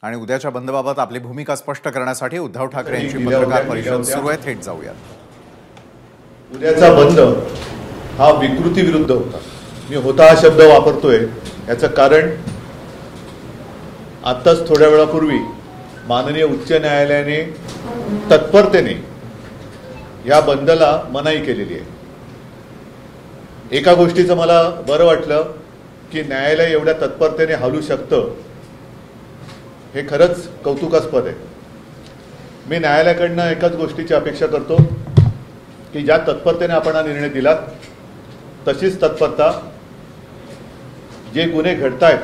आणि उद्याच्या बंदबाबत आपली भूमिका स्पष्ट करण्यासाठी उद्धव ठाकरे यांची पत्रकार परिषद सुरू आहे. थेट जाऊयात. उद्याचा बंद हा विकृती विरुद्ध होता. मी होता हा शब्द वापरतोय याचं कारण आत्ताच थोड्या वेळापूर्वी माननीय उच्च न्यायालयाने तत्परतेने या बंदला मनाई केलेली आहे. एका गोष्टीचं मला बरं वाटलं की न्यायालय एवढ्या तत्परतेने हलू शकतं, हे खरंच कौतुकास्पद आहे. मी न्यायालयाकडनं एकाच गोष्टीची अपेक्षा करतो की ज्या तत्परतेने आपण हा निर्णय दिलात तशीच तत्परता जे गुन्हे घडतायत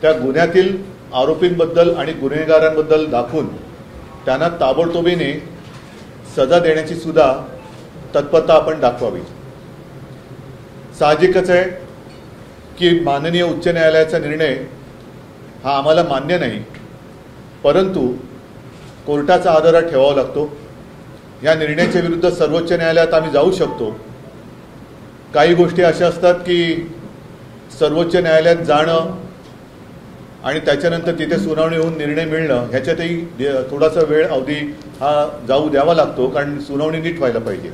त्या गुन्ह्यातील आरोपींबद्दल आणि गुन्हेगारांबद्दल दाखवून त्यांना ताबडतोबीने सजा देण्याची सुद्धा तत्परता आपण दाखवावी. साहजिकच आहे की माननीय उच्च न्यायालयाचा निर्णय हा आम्हाला मान्य नाही, परंतु कोर्टाचा आदरा ठेवावा लागतो. या निर्णयाच्या विरुद्ध सर्वोच्च न्यायालयात आम्ही जाऊ शकतो. काही गोष्टी अशा असतात की सर्वोच्च न्यायालयात जाणं आणि त्याच्यानंतर तिथे सुनावणी होऊन निर्णय मिळणं ह्याच्यातही थोडासा वेळ अवधी हा जाऊ द्यावा लागतो, कारण सुनावणी नीट व्हायला पाहिजे.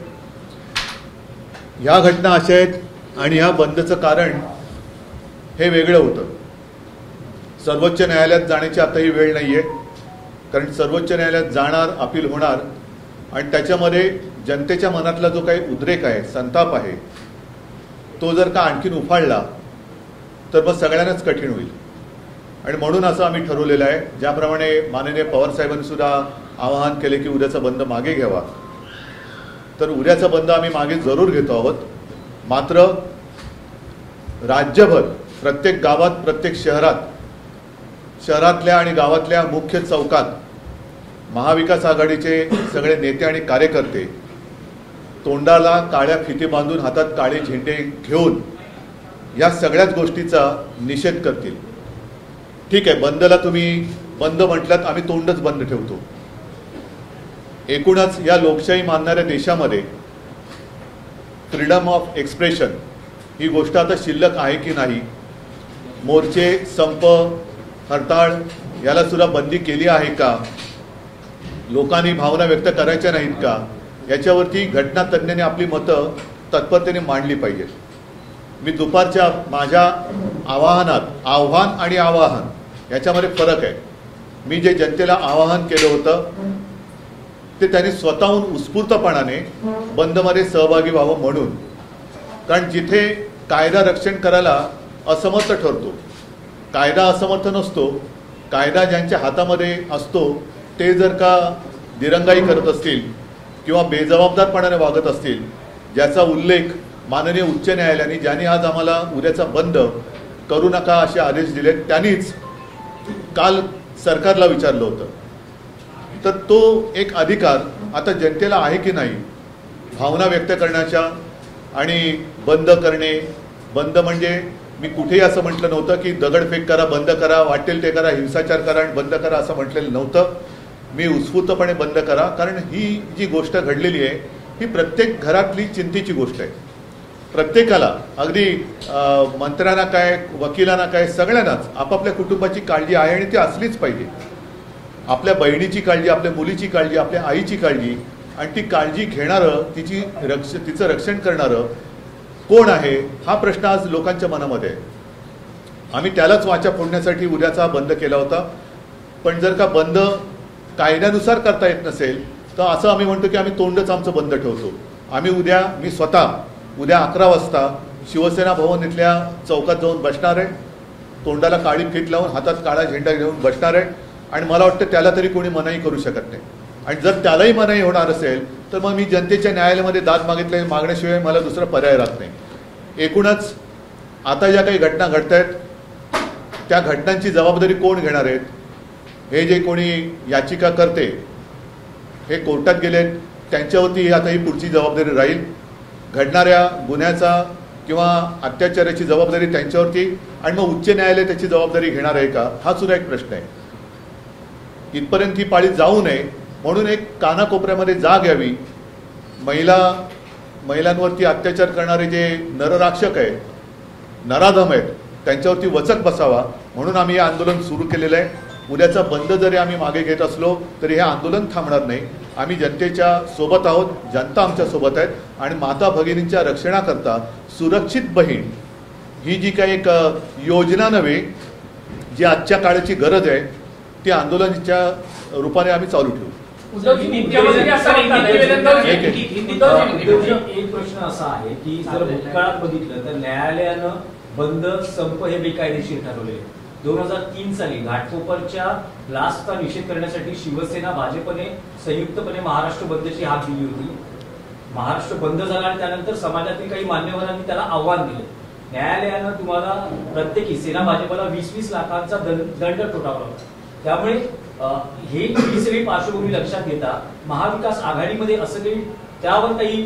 ह्या घटना अशा आहेत आणि ह्या बंदचं कारण हे वेगळं होतं. सर्वोच्च न्यायालयात जाण्याची आताही वेळ नाही आहे, कारण सर्वोच्च न्यायालयात जाणार, अपील होणार आणि त्याच्यामध्ये जनतेच्या मनातला जो काही उद्रेक आहे, संताप आहे, तो जर का आणखीन उफाळला तर मग सगळ्यांनाच कठीण होईल. आणि म्हणून असं आम्ही ठरवलेलं आहे, ज्याप्रमाणे माननीय पवारसाहेबांनी सुद्धा आवाहन केले की उद्याचा बंद मागे घ्यावा, तर उद्याचा बंद आम्ही मागे जरूर घेतो आहोत. मात्र राज्यभर प्रत्येक गावात, प्रत्येक शहरातल्या आणि गावातल्या मुख्य चौकात महाविकास आघाडीचे सगळे नेते आणि कार्यकर्ते तोंडाला काळ्या फिती बांधून हातात काळे झेंडे घेऊन या सगळ्याच गोष्टीचा निषेध करतील. ठीक आहे, बंदला तुम्ही बंद म्हटलात, आम्ही तोंडच बंद ठेवतो. एकूणच या लोकशाही मानणाऱ्या देशामध्ये फ्रीडम ऑफ एक्सप्रेशन ही गोष्ट आता शिल्लक आहे की नाही, मोर्चे, संप, हरताळ याला सुद्धा बंदी केली आहे का, लोकांनी भावना व्यक्त करायच्या नाहीत का, याच्यावरती घटना तज्ज्ञांनी आपली मतं तत्परतेने मांडली पाहिजेत. मी दुपारच्या माझ्या आव्हान आणि आवाहन याच्यामध्ये फरक आहे. मी जे जनतेला आवाहन केलं होतं ते त्यांनी स्वतःहून उत्स्फूर्तपणाने बंदमध्ये सहभागी व्हावं म्हणून, कारण जिथे कायदा रक्षण करायला असमर्थ ठरतो, कायदा असमर्थ नसतो, कायदा ज्यांच्या हातामध्ये असतो ते जर का दिरंगाई करत असतील किंवा बेजबाबदारपणाने वागत असतील, ज्याचा उल्लेख माननीय उच्च न्यायालयाने, ज्यांनी आज आम्हाला उद्याचा बंद करू नका असे आदेश दिले, त्यांनीच काल सरकारला विचारलं होतं. तर तो एक अधिकार आता जनतेला आहे की नाही भावना व्यक्त करण्याच्या आणि बंद करणे. बंद म्हणजे मी कुठेही असं म्हटलं नव्हतं की दगडफेक करा, बंद करा, वाटेल ते करा, हिंसाचार करा आणि बंद करा असं म्हटलेलं नव्हतं. मी उत्स्फूर्तपणे बंद करा, कारण ही जी गोष्ट घडलेली आहे ही प्रत्येक घरातली चिंतेची गोष्ट आहे. प्रत्येकाला, अगदी मंत्र्यांना काय, वकिलांना काय, सगळ्यांनाच आपापल्या कुटुंबाची काळजी आहे आणि ती असलीच पाहिजे. आपल्या बहिणीची काळजी, आपल्या मुलीची काळजी, आपल्या आईची काळजी, आणि ती काळजी घेणारं, तिचं रक्षण करणारं कोण आहे हा प्रश्न आज लोकांच्या मनामध्ये आहे. आम्ही त्यालाच वाचा फोडण्यासाठी उद्याचा बंद केला होता. पण जर का बंद कायद्यानुसार करता येत नसेल तर असं आम्ही म्हणतो की आम्ही तोंडच आमचं बंद ठेवतो. मी स्वतः उद्या 11 वाजता शिवसेना भवन इथल्या चौकात जाऊन बसणार आहे, तोंडाला काळी फीत लावून हातात काळा झेंडा घेऊन बसणार आहे. आणि मला वाटतं त्याला तरी कोणी मनाई करू शकत नाही. आणि जर त्यालाही मनाई होणार असेल तर मग मी जनतेच्या न्यायालयामध्ये दाद मागण्याशिवाय मला दुसरा पर्याय राहत नाही. एकूणच आता ज्या काही घटना घडत आहेत त्या घटनांची जबाबदारी कोण घेणार आहेत, हे जे कोणी याचिका करते हे कोर्टात गेलेत, त्यांच्यावरती आता ही पुढची जबाबदारी राहील. घडणाऱ्या गुन्ह्याचा किंवा अत्याचाराची जबाबदारी त्यांच्यावरती, आणि मग उच्च न्यायालय त्याची जबाबदारी घेणार आहे का, हा सुद्धा एक प्रश्न आहे. इथपर्यंत ही पाळी जाऊ नये म्हणून एक कानाकोपऱ्यामध्ये जाग यावी. महिलांवरती अत्याचार करणारे जे नरराक्षक आहेत, नराधम आहेत, त्यांच्यावरती वचक बसावा म्हणून आम्ही हे आंदोलन सुरू केलेलं आहे. उद्याचा बंद जरी आम्ही मागे घेत असलो तरी हे आंदोलन थांबणार नाही. आम्ही जनतेच्या सोबत आहोत, जनता आमच्या सोबत आहेत आणि माता भगिनींच्या रक्षणाकरता सुरक्षित बहीण ही जी काही एक योजना नव्हे, जी आजच्या काळाची गरज आहे, ती आंदोलनाच्या रूपाने आम्ही चालू ठेवू. एक प्रश्न असा आहे की जर भूतकाळात बघितलं तर न्यायालयानं बंद संप हे बेकायदेशीर ठरवले. 2003 साली घाटकोपरच्या ब्लास्टचा निषेध करण्यासाठी शिवसेना भाजपने संयुक्तपणे महाराष्ट्र बंदची हाक दिली होती. महाराष्ट्र बंद झाला आणि त्यानंतर समाजातील काही मान्यवरांनी त्याला आव्हान दिले. न्यायालयानं तुम्हाला प्रत्येकी सेना भाजपला 20-20 लाखांचा दंड ठोठावला. त्यामुळे ही सगळी पार्श्वभूमी लक्षात घेता महाविकास आघाडीमध्ये असं काही त्यावर काही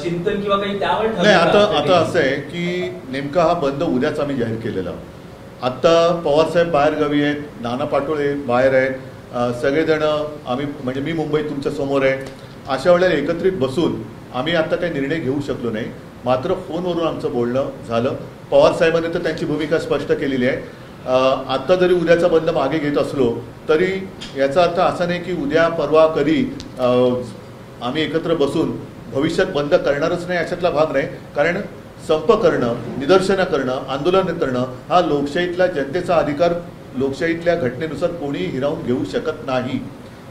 चिंतन किंवा काही त्यावर नाही. आता असं आहे की नेमका हा बंद उद्याच आम्ही जाहीर केलेला. आत्ता पवारसाहेब बाहेर गावी आहेत, नाना पाटोळे बाहेर आहेत, सगळेजण आम्ही म्हणजे मी मुंबईत तुमच्या समोर आहे. अशा वेळेला एकत्रित बसून आम्ही आत्ता काही निर्णय घेऊ शकलो नाही. मात्र फोनवरून आमचं बोलणं झालं. पवारसाहेबांनी तर त्यांची भूमिका स्पष्ट केलेली आहे. आत्ता जरी उद्याचा बंद मागे घेत असलो तरी याचा अर्थ असा नाही की उद्या परवा कधी आम्ही एकत्र बसून भविष्यात बंद करणारच नाही अशातला भाग नाही. कारण संप करणं, निदर्शनं करणं, आंदोलन करणं हा लोकशाहीतला जनतेचा अधिकार लोकशाहीतल्या घटनेनुसार कोणीही हिरावून घेऊ शकत नाही.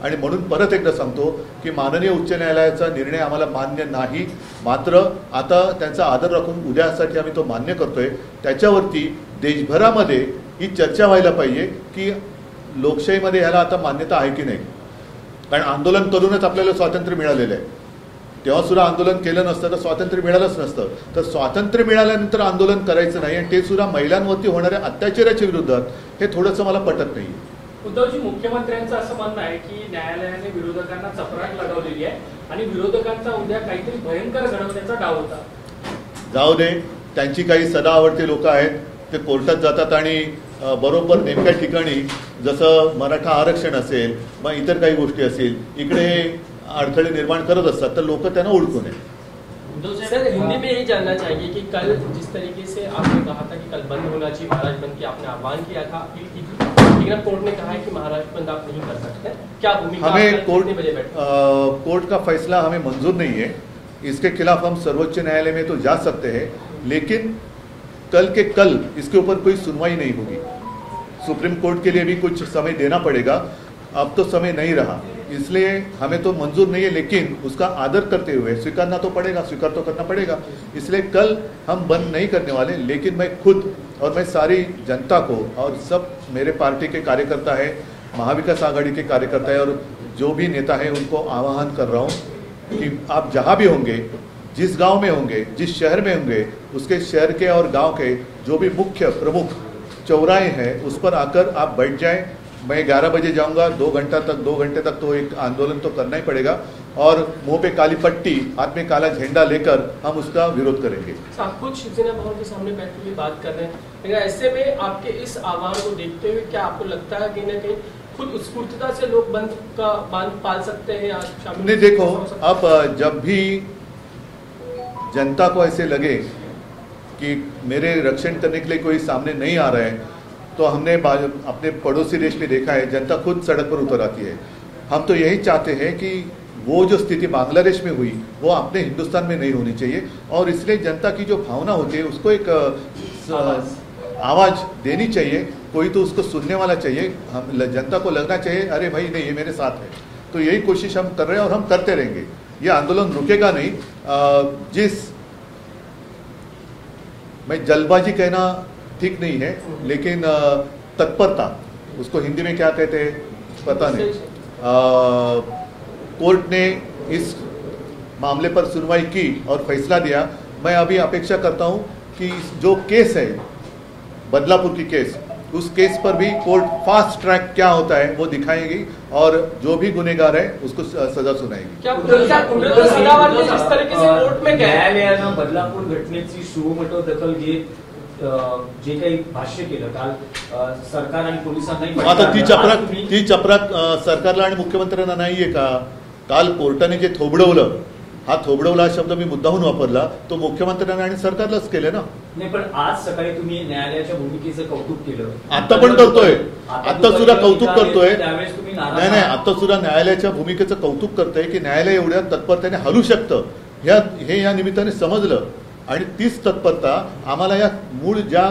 आणि म्हणून परत एकदा सांगतो की माननीय उच्च न्यायालयाचा निर्णय आम्हाला मान्य नाही. मात्र आता त्यांचा आदर राखून उद्यासाठी आम्ही तो मान्य करतोय. त्याच्यावरती देशभरामध्ये ही चर्चा व्हायला पाहिजे की लोकशाहीमध्ये ह्याला आता मान्यता आहे की नाही. कारण आंदोलन करूनच आपल्याला स्वातंत्र्य मिळालेलं आहे. तेव्हा सुद्धा आंदोलन केलं नसतं तर स्वातंत्र्य मिळालंच नसतं. तर स्वातंत्र्य मिळाल्यानंतर आंदोलन करायचं नाही आणि ते सुद्धा महिलांवरती होणाऱ्या अत्याचाराच्या विरोधात, हे थोडंसं मला पटत नाही. उद्धवजी, मुख्यमंत्र्यांचं असं म्हणणं आहे की न्यायालयाने विरोधकांना चपराक लगावलेली आहे आणि विरोधकांचा उद्या काहीतरी भयंकर घडवण्याचा डाव होता. जाऊ दे, त्यांची काही सदा आवडते लोक आहेत, ते कोर्टात जातात आणि बरोबर नेमक्या ठिकाणी जसं मराठा आरक्षण असेल मग इतर काही गोष्टी असेल इकडे अडथळे निर्माण करत असतात, तर लोक त्यांना ओळखून आहेत. सर, हिंदी में यही जानना चाहिए कि कल जिस तरीके से आपने कहा था कि कल बंद होना चाहिए महाराज बंद की, आपने आह्वान किया था, लेकिन कोर्ट ने कहा है कि महाराज बंद आप नहीं कर सकते. क्या भूमिका हमें कोर्ट का फैसला हमें मंजूर नहीं है. इसके खिलाफ हम सर्वोच्च न्यायालय में तो जा सकते हैं, लेकिन कल के कल इसके ऊपर कोई सुनवाई नहीं होगी. सुप्रीम कोर्ट के लिए भी कुछ समय देना पड़ेगा. अब तो समय नहीं रहा, इसलिए हमें तो मंजूर नहीं है, लेकिन उसका आदर करते हुए स्वीकारना तो पड़ेगा, स्वीकार तो करना पड़ेगा. इसलिए कल हम बंद नहीं करने वाले. लेकिन मैं खुद और मैं सारी जनता को और सब मेरे पार्टी के कार्यकर्ता है, महाविकास आघाड़ी के कार्यकर्ता है और जो भी नेता है उनको आह्वान कर रहा हूँ कि आप जहाँ भी होंगे, जिस गांव में होंगे, जिस शहर में होंगे, उसके शहर के और गांव के जो भी मुख्य प्रमुख चौराहे हैं उस पर आकर आप बैठ जाएं. मैं 11 बजे जाऊंगा. 2 घंटे तक तो एक आंदोलन तो करना ही पड़ेगा और मुंह पे काली पट्टी, हाथ में काला झंडा लेकर हम उसका विरोध करेंगे. आप खुद शिवसेना भवन के सामने बैठे हुए बात कर रहे हैं, लेकिन ऐसे में आपके इस आह्वान को देखते हुए क्या आपको लगता है कि न कहीं खुद स्फूर्तता से लोग बंद का बांध पाल सकते हैं या शामिल? नहीं, देखो, अब जब भी जनता को ऐसे लगे कि मेरे रक्षण करने के लिए कोई सामने नहीं आ रहा है, तो हमने अपने पड़ोसी देश में देखा है जनता खुद सड़क पर उतर आती है. हम तो यही चाहते हैं कि वो जो स्थिति बांग्लादेश में हुई वो अपने हिंदुस्तान में नहीं होनी चाहिए. और इसलिए जनता की जो भावना होती है उसको एक आवाज़ देनी चाहिए. कोई तो उसको सुनने वाला चाहिए. हम जनता को लगना चाहिए अरे भाई नहीं, ये मेरे साथ है. तो यही कोशिश हम कर रहे हैं और हम करते रहेंगे. ये आंदोलन रुकेगा नहीं. मैं जल्दबाजी कहना ठीक नहीं है, लेकिन तत्परता, उसको हिंदी में क्या कहते हैं पता नहीं. कोर्ट ने इस मामले पर सुनवाई की और फैसला दिया. मैं अभी अपेक्षा करता हूं कि जो केस है बदलापुर की केस, उस केस पर भी कोर्ट फास्ट ट्रैक क्या होता है वो दिखाएगी और जो भी गुनेगार है उसको सजा सुनाएगी. क्या जिस तरीके से कोर्ट में न्यायालयानं बदलापूर घटनेची शिवमोठो दखल घेत जे काही भाष्य केलं काल सरकार आणि पोलिसांनाही. आता ती चपराक सरकारला आणि मुख्यमंत्र्यांना नाहीये का? काल कोर्टाने जे थोबडवलं, हा थोबडवला शब्द मी मुद्दाहून वापरला, तो मुख्यमंत्र्यांना आणि सरकारलाच केले ना. नाही, पण आज सकाळी तुम्ही न्यायालयाच्या भूमिकेचं कौतुक केलं. आता पण करतोय, आता सुद्धा कौतुक करतोय. त्यावेळेस तुम्ही नाही, आता सुद्धा न्यायालयाच्या भूमिकेचं कौतुक करतोय की न्यायालय एवढ्या तत्परतेने हलू शकतं, हे या निमित्ताने समजलं. आणि तीच तत्परता आम्हाला या मूळ ज्या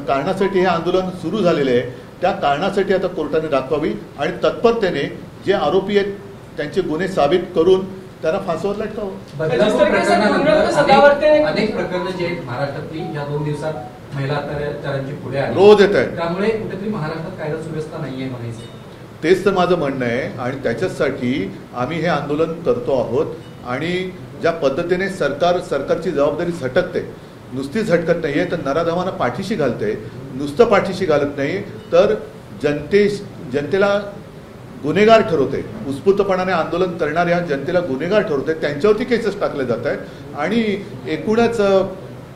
कारणासाठी हे आंदोलन सुरू झालेले आहे त्या कारणासाठी आता कोर्टाने दाखवावी आणि तत्परतेने जे आरोपी आहेत त्यांचे गुन्हे साबित करून त्यांना फासावर लटकावं. बदलापूर प्रकरणानंतर अनेक प्रकरणं जी आहेत महाराष्ट्रातली या 2 दिवसात महिला अत्याचारांची पुढे आली, रोज येत आहेत. त्यामुळे कुठेतरी महाराष्ट्रात कायदा सुव्यवस्था नाहीये म्हणायचं. तेच तर माझं म्हणणं आहे आणि त्याच्यासाठी आम्ही हे आंदोलन करतो आहोत. आणि ज्या पद्धतीने सरकारची जबाबदारी झटकते, नुसती झटकत नाही आहे तर नराधमांना पाठीशी घालते. नुसतं पाठीशी घालत नाही तर जनतेला गुन्हेगार ठरवते. उत्स्फूर्तपणाने आंदोलन करणाऱ्या जनतेला गुन्हेगार ठरवते. त्यांच्यावरती केसेस टाकले जात आहेत आणि एकूणच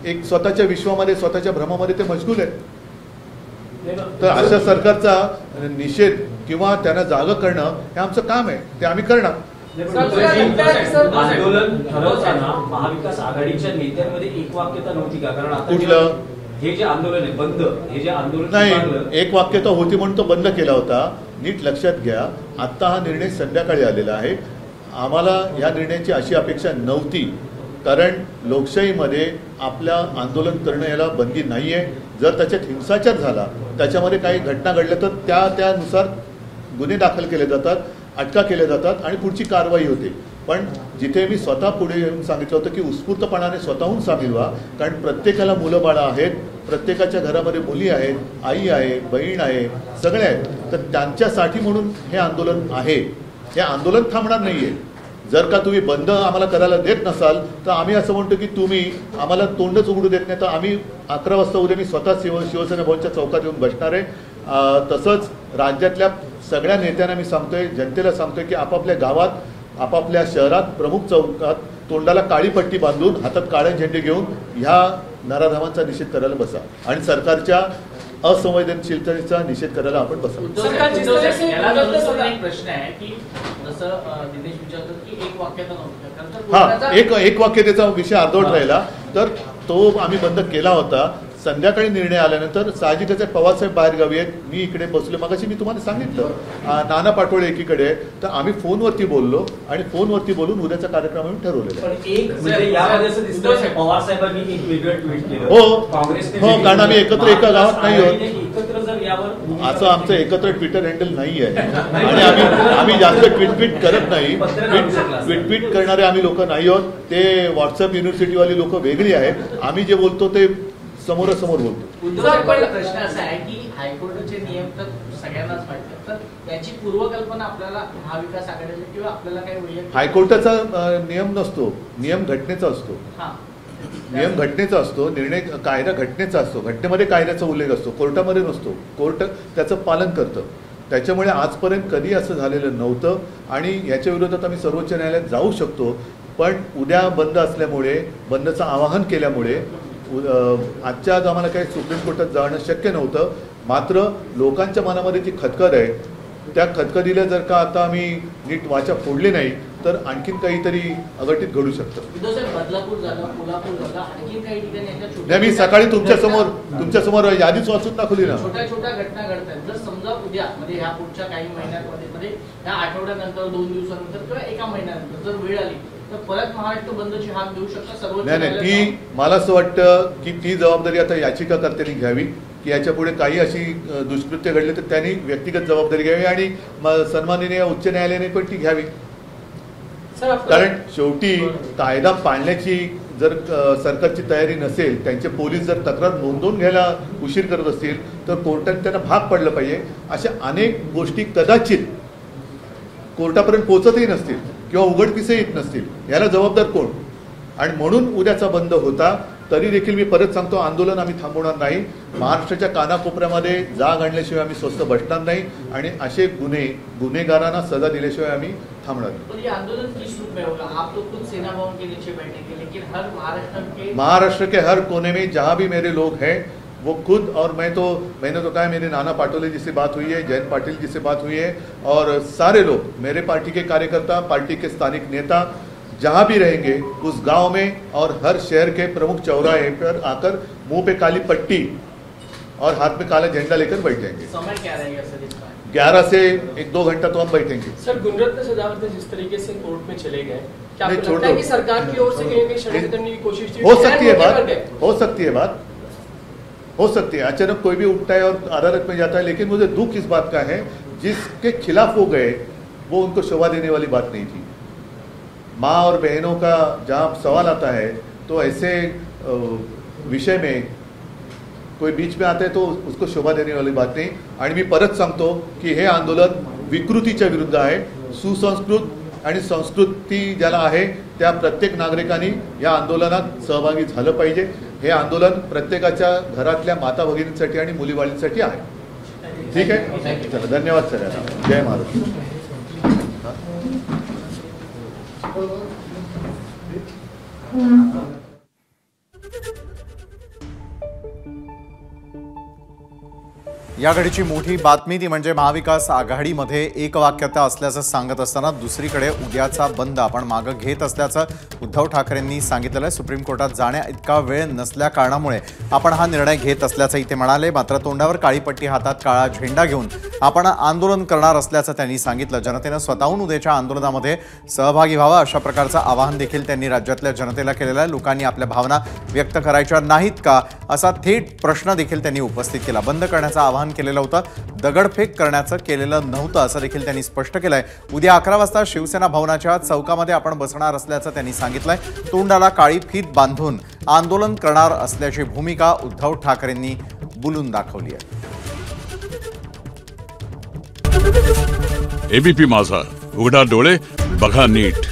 एक स्वतःच्या विश्वामध्ये, स्वतःच्या भ्रमामध्ये ते मशगूल आहेत. तर अशा सरकारचा निषेध किंवा त्यांना जागा करणं हे आमचं काम आहे, ते आम्ही करणार. आंदोलन ठरवताना महाविकास आघाडीच्या नेत्यांमध्ये एकवाक्यता नव्हती का? कारण आता कुठलं हे जे आंदोलन आहे बंद, हे जे आंदोलन नाही, पुकारलं, एक वाक्यता होती म्हणून तो बंद केला होता. नीट लक्षात घ्या, आत्ता हा निर्णय संध्याकाळी आलेला आहे. आम्हाला या निर्णयाची अशी अपेक्षा नव्हती, कारण लोकशाहीमध्ये आपल्या आंदोलन करणं याला बंदी नाही आहे. जर त्याच्यात हिंसाचार झाला, त्याच्यामध्ये काही घटना घडल्या तर त्यानुसार गुन्हे दाखल केले जातात, अटका केल्या जातात आणि पुढची कारवाई होते. पण जिथे मी स्वतः पुढे येऊन सांगितलं होतं की उत्स्फूर्तपणाने स्वतःहून सामील व्हा, कारण प्रत्येकाला मुलं बाळं आहेत, प्रत्येकाच्या घरामध्ये मुली आहेत, आई आहे, बहीण आहे, सगळे आहेत. तर त्यांच्यासाठी म्हणून हे आंदोलन आहे. हे आंदोलन थांबणार नाही आहे. जर का तुम्ही बंद आम्हाला करायला देत नसाल तर आम्ही असं म्हणतो की तुम्ही आम्हाला तोंडच उघडू देत नाही तर आम्ही 11 वाजता उद्या मी स्वतः शिवसेना भवनच्या चौकात येऊन बसणार आहे. तसंच राज्यातल्या सगळ्या नेत्यांना मी सांगतोय, जनतेला सांगतोय की आपापल्या गावात, आपापल्या शहरात, प्रमुख चौकात तोंडाला काळी पट्टी बांधून हातात काळे झेंडे घेऊन ह्या नराधमांचा निषेध करायला बसा आणि सरकारच्या असंवेदनशीलतेचा निषेध करायला आपण बसा. याला एक प्रश्न आहे की जसं दिनेश विचारतात की एक वाक्याचा नव्हता, हा एक वाक्यतेचा विषय अर्धवट राहिला तर तो आम्ही बंद केला होता. संध्याकाळी निर्णय आल्यानंतर साहजिकच पवारसाहेब बाहेरगावी आहेत, मी इकडे बसलो. मगाशी मी तुम्हाला सांगितलं नाना पाटोळे एकीकडे, तर आम्ही फोनवरती बोललो आणि फोनवरती बोलून उद्याचा कार्यक्रम आम्ही ठरवलेला. पण एक म्हणजे यामध्ये असं दिसतं पवार साहेबांनी एक वेगळं ट्विट केलं. हो, काँग्रेसने हो, कारण आम्ही एकत्र एका गावात नाही आहोत. एकत्र जर यावर असं आमचं एकत्र ट्विटर हँडल नाही आहे आणि आम्ही जास्त ट्विट करत नाही. ट्विट करणारे आम्ही लोक नाही आहोत. ते व्हॉट्सअप युनिव्हर्सिटीवाली लोक वेगळी आहेत. आम्ही जे बोलतो ते समोरासमोर बोलतो. उद्धव साहेबांचा प्रश्न असा आहे की हायकोर्टाचे नियम तर सगळ्यांनाच माहिती, तर याची पूर्वकल्पना आपल्याला महाविकास आघाडीला किंवा आपल्याला काही वैयक्तिक हायकोर्टाचा नियम नसतो, नियम घटनेचा असतो. हा नियम घटनेचा असतो, निर्णय कायदा घटनेचा असतो. घटनेमध्ये कायद्याचा उल्लेख असतो, कोर्टामध्ये नसतो. कोर्ट त्याचं पालन करतं. त्याच्यामुळे आजपर्यंत कधी असं झालेलं नव्हतं आणि याच्या विरोधात आम्ही सर्वोच्च न्यायालयात जाऊ शकतो. पण उद्या बंद असल्यामुळे, बंदचं आवाहन केल्यामुळे आजच्या आज आम्हाला काही सुप्रीम कोर्टात जाणं शक्य नव्हतं. मात्र लोकांच्या मनामध्ये जी खदखद आहे त्या खदखदीला जर का आता आम्ही नीट वाचा फोडली नाही तर आणखीन काहीतरी अघटित घडू शकतं. उद्धव साहेब, बदलापूर झालं, कोल्हापूर झालं, आणखी काही ठिकाणी नाही, मी सकाळी तुमच्यासमोर यादीच वाचून दाखवली ना. छोट्या छोट्या घटना घडतात. जर समजा उद्या म्हणजे ह्या पुढच्या काही महिन्यांमध्ये ह्या आठवड्यानंतर, 2 दिवसानंतर किंवा एका महिन्यानंतर जर वेळ आली तर परत महाराष्ट्र बंदची हाक देऊ शकता सर्वोच्च नाही, ती मला असं वाटतं की ती जबाबदारी आता याचिकाकर्त्यांनी घ्यावी की याच्या पुढे काही अशी दुष्कृत्य घडले तर त्यांनी व्यक्तिगत जबाबदारी घ्यावी आणि सन्माननीय उच्च न्यायालयाने पण ती घ्यावी. कारण शेवटी कायदा पाळण्याची जर सरकारची तयारी नसेल, त्यांचे पोलीस जर तक्रार नोंदवून घ्यायला उशीर करत असतील तर कोर्टाने त्यांना भाग पडलं पाहिजे. अशा अनेक गोष्टी कदाचित कोर्टापर्यंत पोहोचतही नसतील किंवा उघडकीसही येत नसतील. याला जबाबदार कोण? आणि म्हणून उद्याचा बंद होता. तरी देखील मी परत सांगतो, आंदोलन आम्ही थांबवणार नाही. महाराष्ट्राच्या कानाकोपऱ्यामध्ये जाग आणल्याशिवाय आम्ही स्वस्थ बसणार नाही आणि असे गुन्हेगारांना सजा दिल्याशिवाय आम्ही थांबणार नाही. आंदोलन किस रूप में होगा? आप लोग खुद सेना भवन के नीचे बैठेंगे, लेकिन हर महाराष्ट्र के हर कोने में जहाँ भी मेरे लोग हैं वो खुद, और मैंने तो कहा, मेरे नाना पाटोले जी से बात हुई है, जयंत पाटिल जी से बात हुई है और सारे लोग, मेरे पार्टी के कार्यकर्ता, पार्टी के स्थानिक नेता, जहां भी रहेंगे उस गांव में और हर शहर के प्रमुख चौराहे पर आकर मुंह पे काली पट्टी और हाथ में काला झंडा लेकर बैठ जाएंगे। समय क्या रहेगा सर इसका? 11 से 1-2 घंटा तो हम बैठेंगे। सर, गुणरत्न सदावर्ते जिस तरीके से कोर्ट में चले गए, क्या नहीं, आपको छोड़ लगता है दो। कि सरकार की ओर से कहीं ना कहीं षड्यंत्र करने की कोशिश थी? हो सकती है गैर मौके पर बात, गए। हो सकती है बात, हो सकती है। अचानक कोई भी उठता है और अदालत में जाता है, लेकिन मुझे दुख इस बात का है जिसके खिलाफ वो गए वो उनको शोभा देने वाली बात नहीं थी। माँ और बहनों का जहाँ सवाल आता है तो ऐसे विषय में कोई बीच में आता आहे तो उसको शोभा देने वाली बात नाही। आणि मी परत सांगतो की हे आंदोलन विकृतीच्या विरुद्ध आहे। सुसंस्कृत आणि संस्कृती ज्याला आहे त्या प्रत्येक नागरिकांनी या आंदोलनात सहभागी झालं पाहिजे। हे आंदोलन प्रत्येकाच्या घरातल्या माता भगिनींसाठी आणि मुलीबाळींसाठी आहे। ठीक आहे, चला धन्यवाद सर, जय महाराष्ट्र। या घडीची मोठी बातमी ती म्हणजे महाविकास आघाडीमध्ये एकवाक्यता असल्याचं सांगत असताना दुसरीकडे उद्याचा बंद आपण मागे घेत असल्याचं उद्धव ठाकरेंनी सांगितलं आहे। सुप्रीम कोर्टात जाण्या इतका वेळ नसल्या कारणामुळे आपण हा निर्णय घेत असल्याचंही ते म्हणाले। मात्र तोंडावर काळी पट्टी, हातात काळा झेंडा घेऊन आपण आंदोलन करणार असल्याचं त्यांनी सांगितलं। जनतेनं स्वतःहून उद्याच्या आंदोलनामध्ये सहभागी व्हावं अशा प्रकारचं आवाहन देखील त्यांनी राज्यातल्या जनतेला केलेलं आहे। लोकांनी आपल्या भावना व्यक्त करायच्या नाहीत का असा थेट प्रश्न देखील त्यांनी उपस्थित केला। बंद करण्याचं आवाहन केलेलं होतं, दगडफेक करण्याचं केलेलं नव्हतं असं देखील त्यांनी स्पष्ट केलंय। उद्या 11 वाजता शिवसेना भवनाच्या चौकामध्ये आपण बसणार असल्याचं त्यांनी सांगितलंय। तोंडाला काळी फीत बांधून आंदोलन करणार असल्याची भूमिका उद्धव ठाकरेंनी बोलून दाखवली आहे। एबीपी माझा, उघडा डोळे बघा नीट।